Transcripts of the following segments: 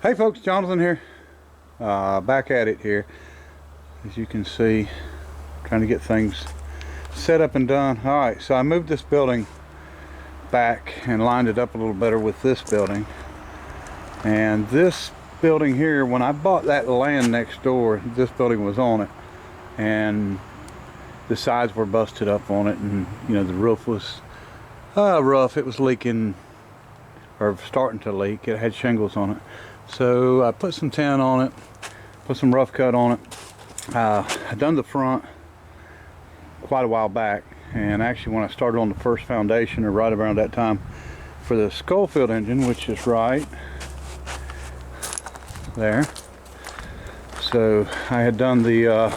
Hey folks, Jonathan here, back at it here. As you can see, trying to get things set up and done. Alright, so I moved this building back and lined it up a little better with this building. And this building here, when I bought that land next door, this building was on it. And the sides were busted up on it, and you know, the roof was rough. It was leaking, or starting to leak. It had shingles on it. So I put some tin on it, put some rough cut on it. I done the front quite a while back, and actually when I started on the first foundation, or right around that time, for the Schofield engine, which is right there. So I had done the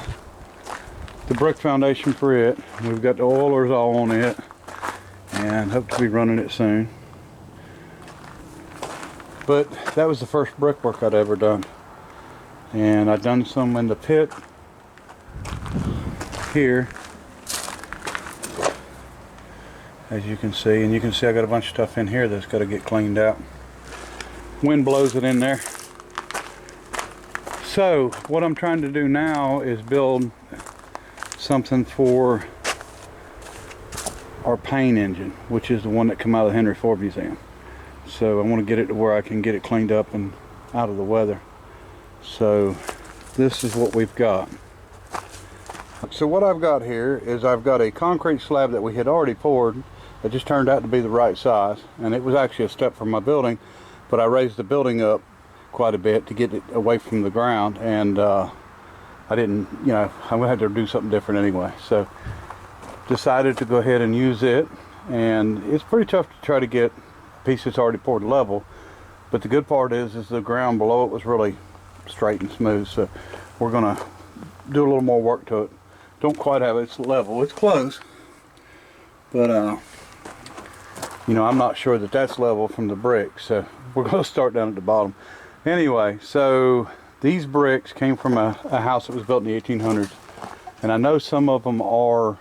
brick foundation for it. We've got the oilers all on it, and hope to be running it soon. But that was the first brickwork I'd ever done, and I'd done some in the pit here, as you can see, and you can see I got a bunch of stuff in here that's got to get cleaned out. Wind blows it in there. So what I'm trying to do now is build something for our Payne engine, which is the one that came out of the Henry Ford Museum. So I want to get it to where I can get it cleaned up and out of the weather. So this is what we've got. So what I've got here is I've got a concrete slab that we had already poured that just turned out to be the right size, and it was actually a step from my building, but I raised the building up quite a bit to get it away from the ground, and I didn't, you know, I'm gonna have to do something different anyway. So decided to go ahead and use it, and it's pretty tough to try to get piece that's already poured level, but the good part is the ground below it was really straight and smooth. So we're gonna do a little more work to it. Don't quite have it level, it's close, but you know, I'm not sure that that's level from the brick, so we're gonna start down at the bottom anyway. So these bricks came from a house that was built in the 1800s, and I know some of them are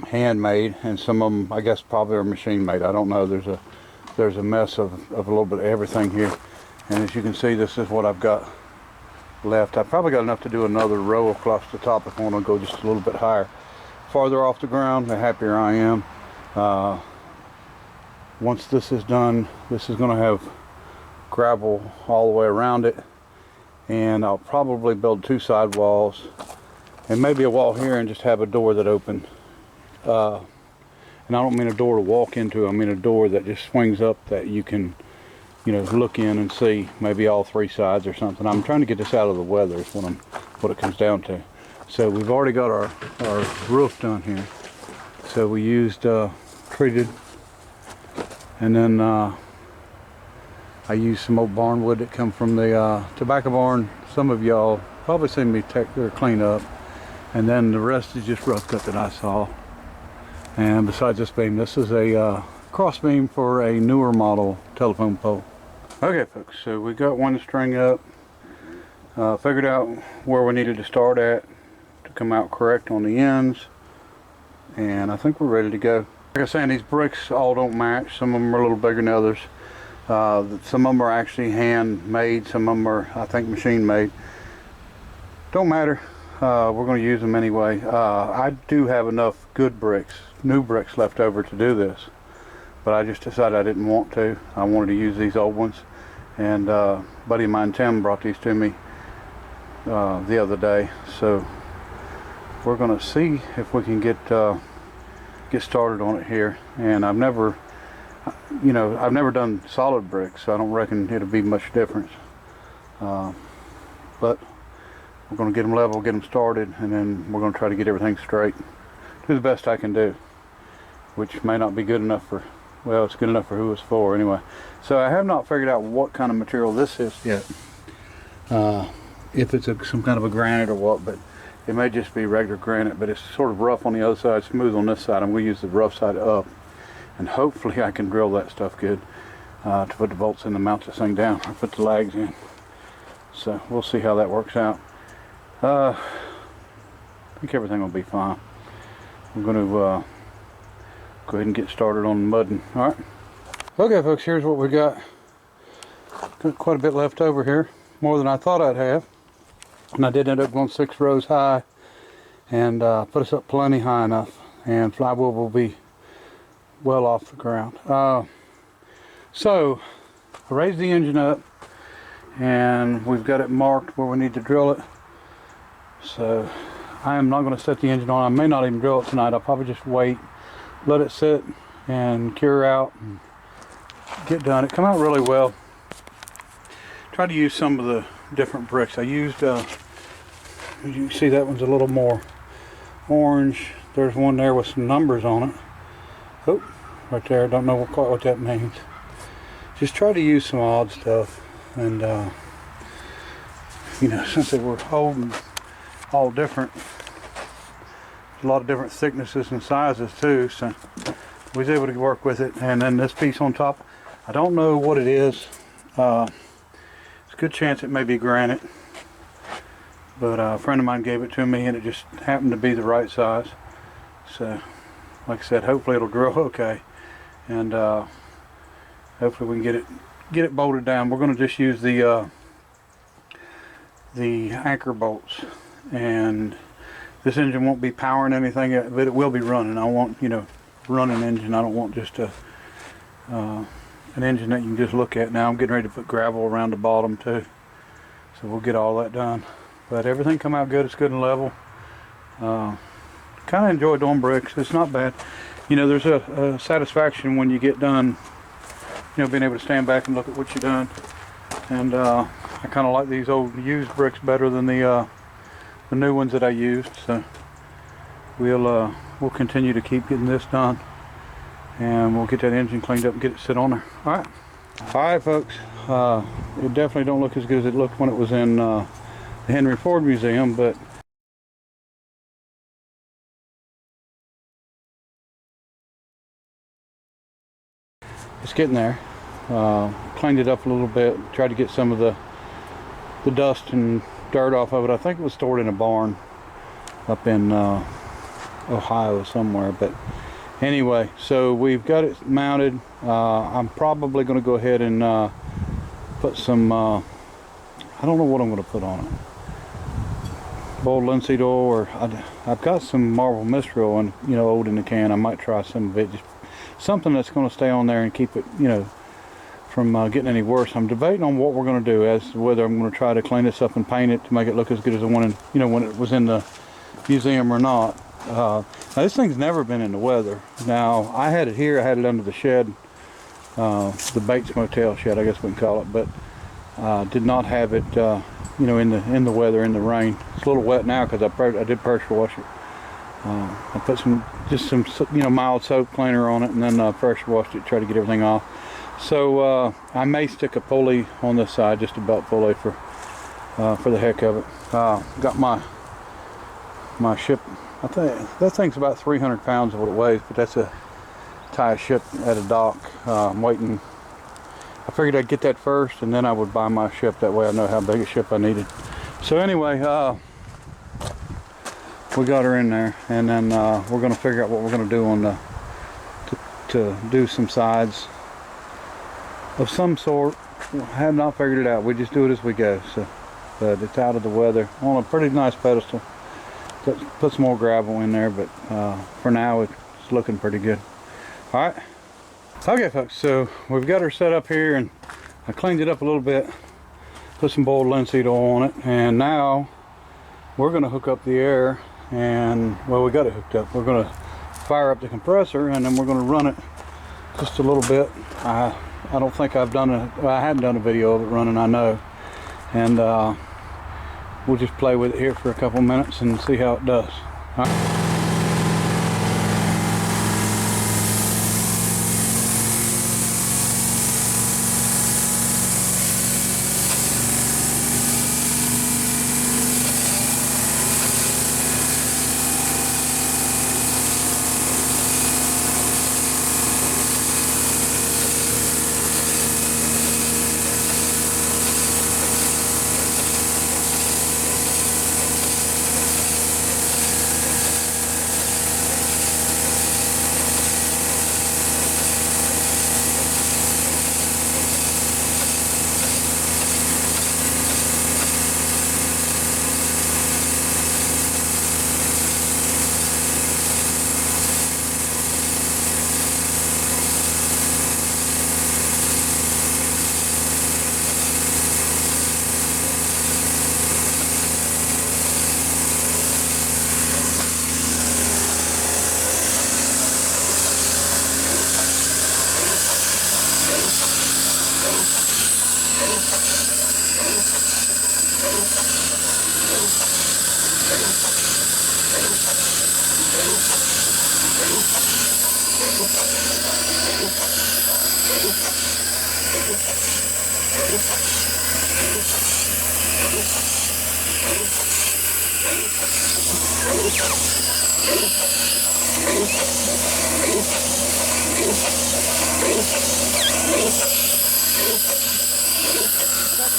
handmade, and some of them I guess probably are machine made. I don't know. There's a mess of a little bit of everything here, and as you can see, this is what I've got left. I probably got enough to do another row across the top if I want to go just a little bit higher. Farther off the ground, the happier I am. Once this is done, this is going to have gravel all the way around it, and I'll probably build 2 side walls and maybe a wall here, and just have a door that opens. And I don't mean a door to walk into, I mean a door that just swings up that you can, you know, look in and see maybe all 3 sides or something. I'm trying to get this out of the weather is what it comes down to. So we've already got our roof done here. So we used treated, and then I used some old barn wood that come from the tobacco barn. Some of y'all probably seen me clean up, and then the rest is just rough cut that I saw. And besides this beam, this is a cross beam for a newer model telephone pole. Okay folks, so we got one string up, figured out where we needed to start at to come out correct on the ends, and I think we're ready to go. Like I was saying, these bricks all don't match. Some of them are a little bigger than others. Some of them are actually handmade, some of them are, I think, machine made. Don't matter. We're going to use them anyway. I do have enough good bricks, new bricks left over to do this, but I just decided I didn't want to. I wanted to use these old ones, and a buddy of mine, Tim, brought these to me the other day. So we're going to see if we can get started on it here. And I've never done solid bricks, so I don't reckon it'll be much difference. But we're going to get them level, get them started, and then we're going to try to get everything straight. Do the best I can do, which may not be good enough for, well, it's good enough for who it's for anyway. So I have not figured out what kind of material this is yet. If it's some kind of a granite or what, but it may just be regular granite, but it's sort of rough on the other side, smooth on this side. I'm going to use the rough side up, and hopefully I can drill that stuff good to put the bolts in to mount this thing down, or put the lags in. So we'll see how that works out. I think everything will be fine. I'm going to go ahead and get started on the mudding. Alright. Okay folks, here's what we got. Got quite a bit left over here, more than I thought I'd have. And I did end up going 6 rows high and put us up plenty high enough. And flywheel will be well off the ground. So I raised the engine up and we've got it marked where we need to drill it. So I am not going to set the engine on. I may not even drill it tonight. I'll probably just wait, let it sit and cure out and get done. It come out really well. Tried to use some of the different bricks. I used, you can see that one's a little more orange. There's one there with some numbers on it. Oh, right there. Don't know quite what that means. Just try to use some odd stuff. And, you know, since they were holding all different, a lot of different thicknesses and sizes too, so we was able to work with it. And then this piece on top, I don't know what it is. It's a good chance it may be granite, but a friend of mine gave it to me and it just happened to be the right size. So like I said, hopefully it'll drill okay, and hopefully we can get it bolted down. We're going to just use the anchor bolts, and this engine won't be powering anything, but it will be running. I want, you know, running engine. I don't want just an engine that you can just look at. Now I'm getting ready to put gravel around the bottom too, so we'll get all that done. But everything come out good. It's good and level. Kind of enjoy doing bricks. It's not bad. You know, there's a satisfaction when you get done, you know, being able to stand back and look at what you've done. And I kind of like these old used bricks better than the new ones that I used. So we'll continue to keep getting this done, and we'll get that engine cleaned up and get it sit on there. All right, folks. It definitely don't look as good as it looked when it was in the Henry Ford Museum, but it's getting there. Cleaned it up a little bit, tried to get some of the dust and dirt off of it. I think it was stored in a barn up in Ohio somewhere, but anyway, so we've got it mounted. I'm probably going to go ahead and put some I don't know what I'm going to put on it. Boiled linseed oil, or I've got some Marble Mist oil, and you know, old in the can. I might try some of it, just something that's going to stay on there and keep it, you know, from getting any worse. I'm debating on what we're going to do, as to whether I'm going to try to clean this up and paint it to make it look as good as the one in, you know, when it was in the museum or not. Now this thing's never been in the weather. Now I had it here. I had it under the shed, the Bates Motel shed, I guess we can call it, but did not have it, you know, in the weather, in the rain. It's a little wet now because I did pressure wash it. I put some you know, mild soap cleaner on it, and then pressure washed it to try to get everything off. So I may stick a pulley on this side, just a belt pulley for the heck of it. Got my ship. I think that thing's about 300 pounds of what it weighs, but that's a tie a ship at a dock. I'm waiting. I figured I'd get that first, and then I would buy my ship. That way I know how big a ship I needed. So anyway, we got her in there, and then we're going to figure out what we're going to do on to do some sides of some sort. I have not figured it out. We just do it as we go. So, but it's out of the weather on a pretty nice pedestal. Put some more gravel in there, but for now it's looking pretty good. All right. Okay, folks. So we've got her set up here, and I cleaned it up a little bit. Put some boiled linseed oil on it, and now we're going to hook up the air. And well, we got it hooked up. We're going to fire up the compressor, and then we're going to run it just a little bit. I don't think I've done I hadn't done a video of it running, I know. And we'll just play with it here for a couple minutes and see how it does. All right.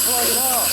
Plug it off.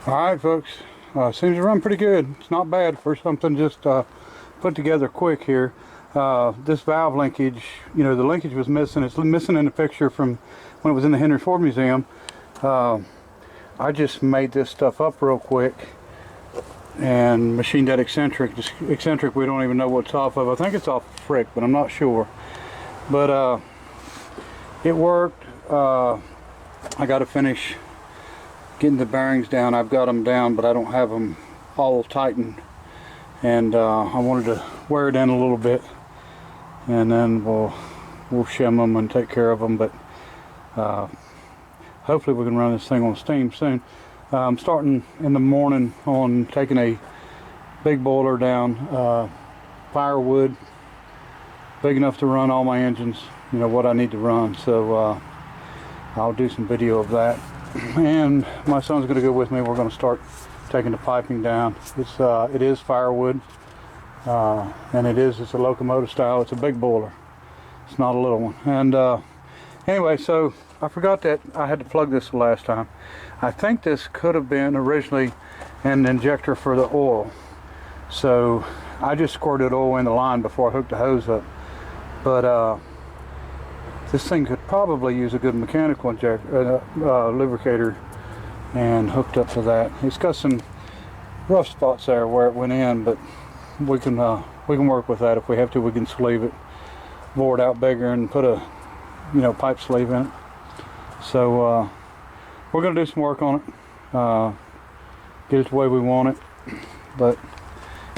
Alright folks, seems to run pretty good. It's not bad for something just put together quick here. This valve linkage, you know, the linkage was missing. It's missing in the picture from when it was in the Henry Ford Museum. I just made this stuff up real quick and machined that eccentric. This eccentric we don't even know what's off of. I think it's off frick, but I'm not sure. But it worked. I got to finish getting the bearings down. I've got them down, but I don't have them all tightened, and I wanted to wear it in a little bit, and then we'll shim them and take care of them. But hopefully we can run this thing on steam soon. I'm starting in the morning on taking a big boiler down, firewood big enough to run all my engines, you know, what I need to run. So I'll do some video of that. And my son's going to go with me. We're going to start taking the piping down. It is firewood, and it's a locomotive style. It's a big boiler. It's not a little one. And anyway, so I forgot that I had to plug this the last time. I think this could have been originally an injector for the oil. So I just squirted oil in the line before I hooked the hose up. But this thing could probably use a good mechanical injector, lubricator, and hooked up to that. It's got some rough spots there where it went in, but we can work with that if we have to. We can sleeve it, bore it out bigger, and put a pipe sleeve in it. So we're going to do some work on it, get it the way we want it. But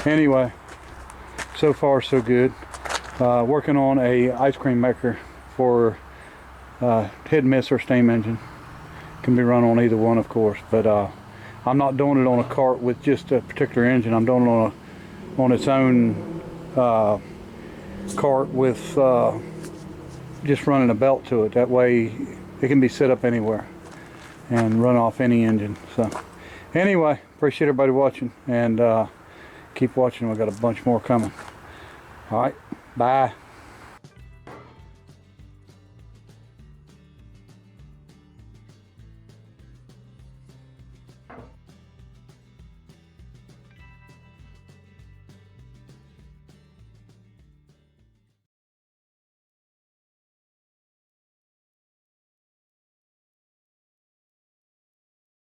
anyway, so far so good. Working on a ice cream maker for hit and miss or steam engine. Can be run on either one, of course, but I'm not doing it on a cart with just a particular engine. I'm doing it on its own cart with just running a belt to it. That way it can be set up anywhere and run off any engine. So anyway, appreciate everybody watching, and keep watching. We've got a bunch more coming. All right, bye.